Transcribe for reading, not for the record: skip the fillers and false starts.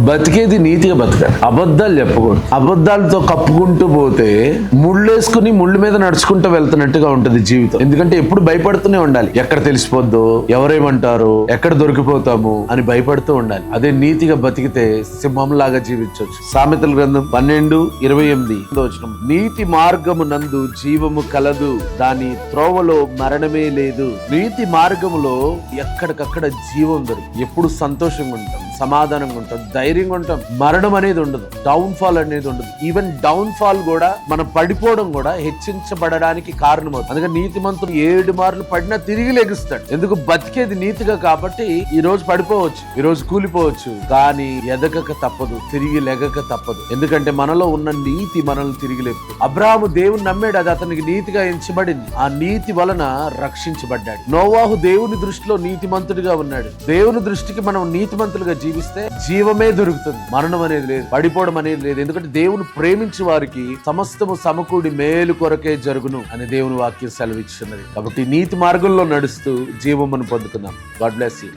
బతికేది నీతిగా బతకాలి, అబద్ధాలు చెప్పకూడదు. అబద్ధాలతో కప్పుకుంటూ పోతే ముళ్ళేసుకుని ముళ్ళు మీద నడుచుకుంటూ వెళ్తున్నట్టుగా ఉంటుంది జీవితం. ఎందుకంటే ఎప్పుడు భయపడుతూనే ఉండాలి, ఎక్కడ తెలిసిపోద్దో, ఎవరేమంటారు, ఎక్కడ దొరికిపోతాము అని భయపడుతూ ఉండాలి. అదే నీతిగా బతికితే సింహంలాగా జీవించవచ్చు. సామెతల గ్రంథం 12:28 నీతి మార్గము నందు జీవము కలదు, దాని త్రోవలో మరణమే లేదు. నీతి మార్గములో ఎక్కడికక్కడ జీవం దొరుకుతుంది. ఎప్పుడు సంతోషంగా ఉంటాం, సమాధానంగా ఉంటాం, ధైర్యంగా ఉంటాం. మరణం అనేది ఉండదు, డౌన్ ఫాల్ అనేది ఉండదు. ఈవెన్ డౌన్ ఫాల్ కూడా, మనం పడిపోవడం కూడా హెచ్చించబడడానికి కారణమవుతుంది. అందుకని నీతిమంతుడు 7 మార్లు పడినా తిరిగి లెగుస్తాడు. ఎందుకు? బతికేది నీతిగా కాబట్టి. ఈ రోజు పడిపోవచ్చు, ఈ రోజు కూలిపోవచ్చు, కానీ ఎదగక తప్పదు, తిరిగి లెగక తప్పదు. ఎందుకంటే మనలో ఉన్న నీతి మనల్ని తిరిగి లేపుతుంది. అబ్రాహాము దేవుని నమ్మాడు, అది అతనికి నీతిగా ఎంచబడింది. ఆ నీతి వలన రక్షించబడ్డాడు. నోవాహు దేవుని దృష్టిలో నీతిమంతుడిగా ఉన్నాడు. దేవుని దృష్టికి మనం నీతిమంతులుగా జీవిస్తే జీవమే దొరుకుతుంది, మరణం అనేది లేదు, పడిపోవడం అనేది లేదు. ఎందుకంటే దేవుని ప్రేమించే వారికి సమస్తము సమకూడి మేలు కొరకే జరుగును అని దేవుని వాక్యం సెలవిస్తున్నది. కాబట్టి నీతి మార్గంలో నడుస్తూ జీవమును పొందుకుందాం. God bless you.